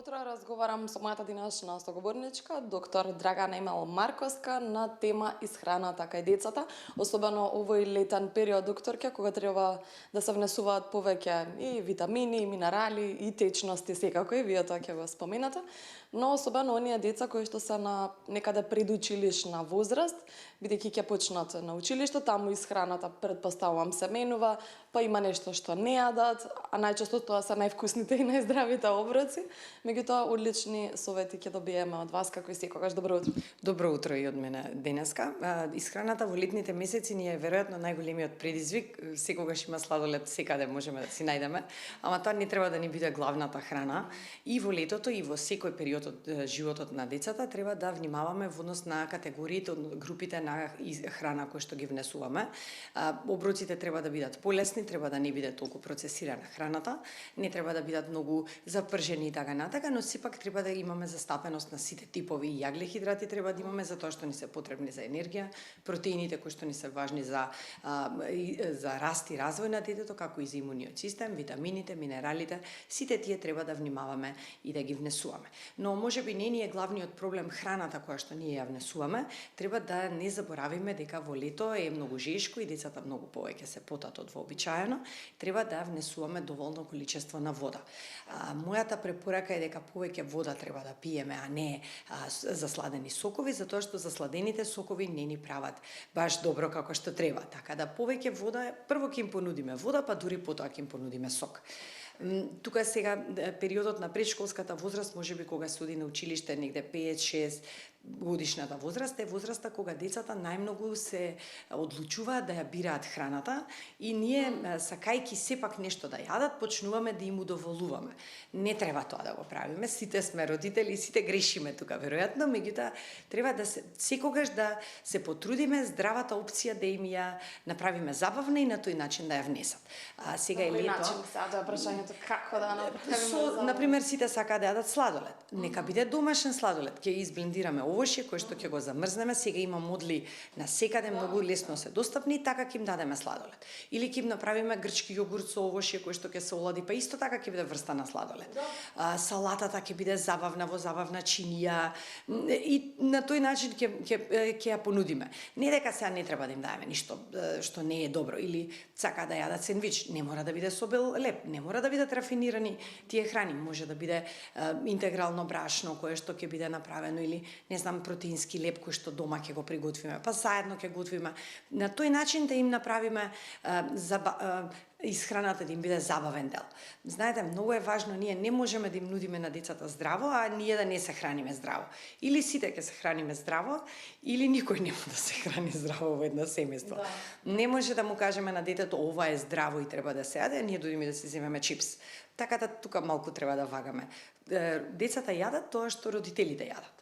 утро, разговарам со мојата денешна соговорничка, доктор Драгана Емел Марковска, на тема исхраната кај децата, особено овој летен период, докторке, кога треба да се внесуваат повеќе и витамини, и минерали, и течности, секако и вие тоа ќе го споменате, но особено оние деца кои што се на некаде предучилишна возраст, бидејќи ќе почнат на училиште, таму исхраната претпоставувам се менува, па има нешто што не јадат, а најчесто тоа се највкусните и најздравите оброци. Меѓутоа, одлични совети ќе добиеме од вас, како и секогаш. Добро утро. Добро утро и од мене денеска. Исхраната во летните месеци ни е веројатно најголемиот предизвик. Секогаш има сладолед, секаде можеме да си најдеме, ама тоа не треба да ни биде главната храна. И во летото и во секој период од животот на децата треба да внимаваме во однос на категориите, групите на храна кои што ги внесуваме. Оброците треба да бидат полесни, треба да не биде толку процесирана храната, не треба да бидат многу запржени и така натака, но сепак треба да имаме застапеност на сите типови јаглехидрати треба да имаме за тоа што ни се потребни за енергија, протеините кои што ни се важни за раст и развој на детето, како и за имуниот систем, витамините, минералите, сите тие треба да внимаваме и да ги внесуваме. Но можеби не ни е главниот проблем храната која што ние ја внесуваме, треба да не заборавиме дека во лето е многу жешко и децата многу повеќе се потат од вообичаено, треба да внесуваме доволно количество на вода. Мојата препорака е дека повеќе вода треба да пиеме, а не засладени сокови, затоа што засладените сокови не ни прават баш добро како што треба. Така да повеќе вода, прво ќе им понудиме вода, па дури потоа ќе им понудиме сок. Тука сега периодот на предшколската возраст, можеби кога се оди на училиште негде 5-6 годишната возраст, е возраста кога децата најмногу се одлучуваат да ја бираат храната и ние, сакајки сепак нешто да јадат, почнуваме да им удоволуваме. Не треба тоа да го правиме, сите сме родители, сите грешиме тука веројатно, меѓутоа треба да секогаш да се потрудиме здравата опција да им ја направиме забавна и на тој начин да ја внесат. Сега е лето. Сега прашањето како да направиме. Например, сите сакаат да јадат сладолед. Нека биде домашен сладолед. Ќе изблендираме овошје кој што ќе го замрзнеме, сега има модли на секаде многу лесно се достапни, така ќе им дадеме сладолед. Или ќе им направиме грчки јогурт со овошје кој што ќе се олади, па исто така ќе биде врста на сладолед. Салатата ќе биде забавна во забавна чинија и на тој начин ќе ја понудиме. Не дека сега не треба да им дадеме ништо што не е добро, или сака да јадат сендвич, не мора да биде со бел леп, не мора да бидат рафинирани тие храни, може да биде интегрално брашно кое што ќе биде направено, или не знам, протеински леп кој што дома ќе го приготвиме, па заедно ќе готвиме. На тој начин да им направиме исхраната да им биде забавен дел. Знаете, многу е важно, ние не можеме да им нудиме на децата здраво, а ние да не се храниме здраво. Или сите ќе се храниме здраво, или никој нема да се храни здраво во едно семејство. Да. Не може да му кажеме на детето ова е здраво и треба да се јаде, а ние додиме да си земеме чипс. Така да тука малку треба да вагаме. Децата јадат тоа што родителите јадат.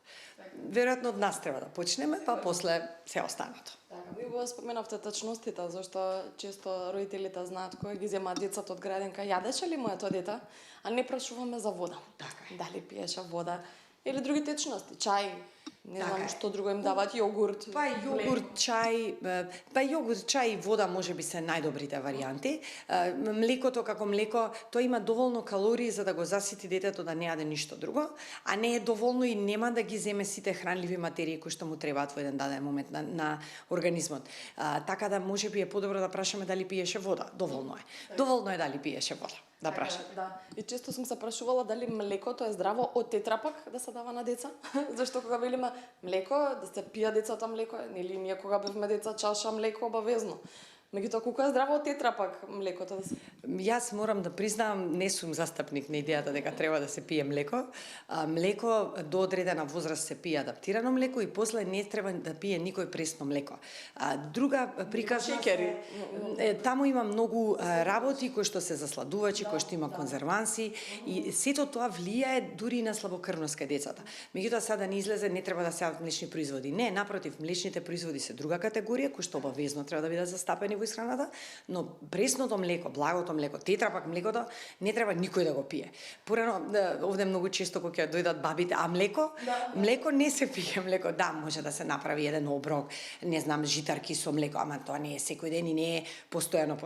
Веројатно од нас треба да почнеме, па после се останато. Така, ви го споменавте течностите, зашто често родителите знаат кои ги земаат децата од градинка, јадеше ли моето дете, а не прашуваме за вода. Така. Дали пиеше вода или други течности, чај, не знам што друго им дават, јогурт. Па јогурт, чај и вода можеби се најдобрите варијанти. Млекото како млеко, тоа има доволно калории за да го засити детето да не јаде ништо друго, а не е доволно и нема да ги земе сите хранливи материи кои што му требаат во еден даден момент на организмот. Така да можеби е подобро да прашаме дали пиеше вода. Доволно е. Доволно е дали пиеше вода. Да прашам. Да. И често сум се прашувала дали млекото е здраво од тетрапак да се дава на деца. Зашто кога велиме млеко, да се пија децата млеко, нели ние кога бевме деца чаша млеко обавезно. Меѓутоа, колку е здраво од тетрапак млекото да се... Јас морам да признам, не сум застапник на идејата дека треба да се пие млеко. Млеко до одредена возраст се пие адаптирано млеко и после не треба да пие никој пресно млеко. Друга приказна шеќери. Таму има многу работи кои што се засладувачи, кои што има конзерванси и сето тоа влијае дури на слабокрвност кај децата. Меѓутоа сега да не излезе не треба да се јадат млечни производи. Не, напротив, млечните производи се друга категорија кои што обавезно треба да бидат застапени во исхраната, но пресното млеко, благото млеко, тетрапак млекото не треба никој да го пие. Порано овде многу често кога ќе дојдат бабите, а млеко, млеко не се пие млеко. Да, може да се направи еден оброк, не знам, житарки со млеко, ама тоа не е секој ден и не е постојано.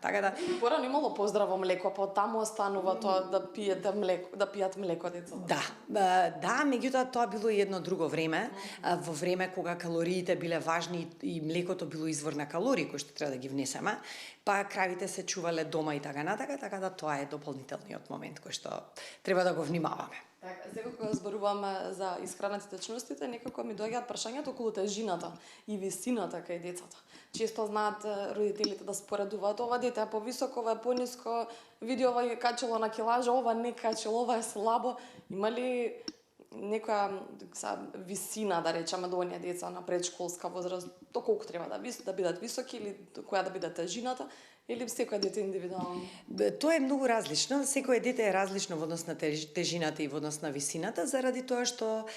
Така да Порано имало поздраво млеко, па таму останува тоа да пиете млеко, да пијат млеко децата. Да, меѓутоа тоа било и едно друго време, во време кога калориите биле важни и млекото било извор на калории кои што треба да ги внесеме, па кравите се чувале дома и така да тоа е дополнителниот момент кој што треба да го внимаваме. Така, сега кога зборуваме за исхраната и течностите, некако ми доаѓаат прашањата околу тежината и висината кај децата. Често знаат родителите да споредуваат, ова дете е повисоко, ова е пониско, види ова е качело на килажа, ова не качело, ова е слабо. Има ли некоја висина, да речеме, до оние деца на предшколска возраст, до колку треба да бидат високи или до која да биде тежината? Или секој дете индивидуално? Тоа е многу различно. Секој дете е различно во однос на тежината и во однос на висината, заради тоа што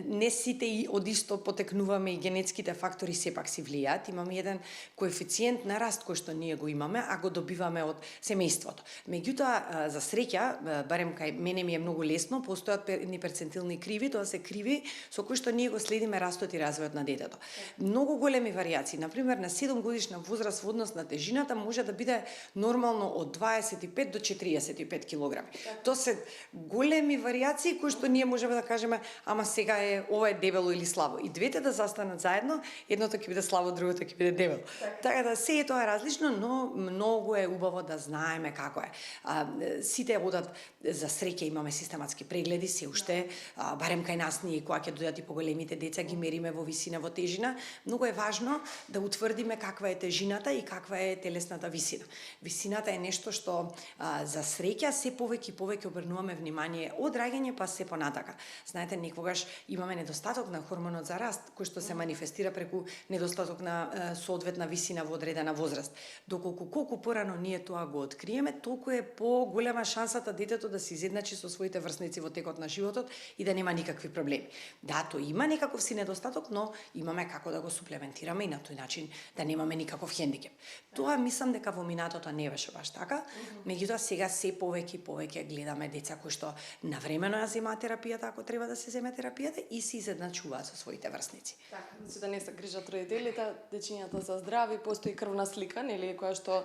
не сите и од исто потекнуваме и генетските фактори сепак си влијаат. Имаме еден коефициент на раст кој што ние го имаме, а го добиваме од семејството. Меѓутоа, за среќа, барем кај мене ми е многу лесно, постојат едни перцентилни криви, тоа се криви со кои што ние го следиме растот и развојот на детето. Многу големи варијации, например на 7 годишна возраст во однос на тежината може да биде нормално од 25 до 45 килограми. Тоа се големи варијации кои што ние можеме да кажеме, ама сега е ова е дебело или слабо. И двете да застанат заедно, едното ќе биде слабо, другото ќе биде дебело. Така да се е тоа различно, но многу е убаво да знаеме како е. Сите одат, за среќа имаме систематски прегледи, се уште, барем кај нас ние кога ќе дојдат и поголемите деца ги мериме во висина, во тежина. Многу е важно да утврдиме каква е тежината и каква е телесната висина. Висината е нешто што за среќа се повеќе и повеќе обрнуваме внимание од раѓање па се понатака. Знаете, некогаш имаме недостаток на хормонот за раст, кој што се манифестира преку недостаток на соодветна висина во одредена возраст. Колку порано ние тоа го откриеме, толку е поголема шансата детето да се изедначи со своите врсници во текот на животот и да нема никакви проблеми. Да, тоа има некаков си недостаток, но имаме како да го суплементираме и на тој начин да немаме никаков хендикеп. Тоа мислам дека во минатото не беше баш така, меѓутоа сега се повеќе и повеќе гледаме деца кои што навремено ја земаат терапијата ако треба да се земе терапијата и се изедначуваат со своите врсници. Така, значи да не се грижат родителите, дечињата се здрави, постои крвна слика, нели, која што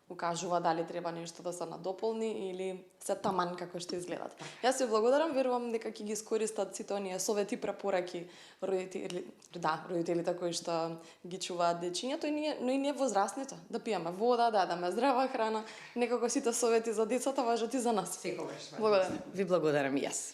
укажува дали треба нешто да се надополни или се таман како што изгледат. Јас ви благодарам, верувам дека ќе ги искористат сите оние совети, препораки родителите кои што ги чуваат дечињата, но и ние возрастните, да пиеме вода, да ядеме здрава храна, некако сите совети за децата важат и за нас. Секогаш. Благодарам. Ви благодарам и јас.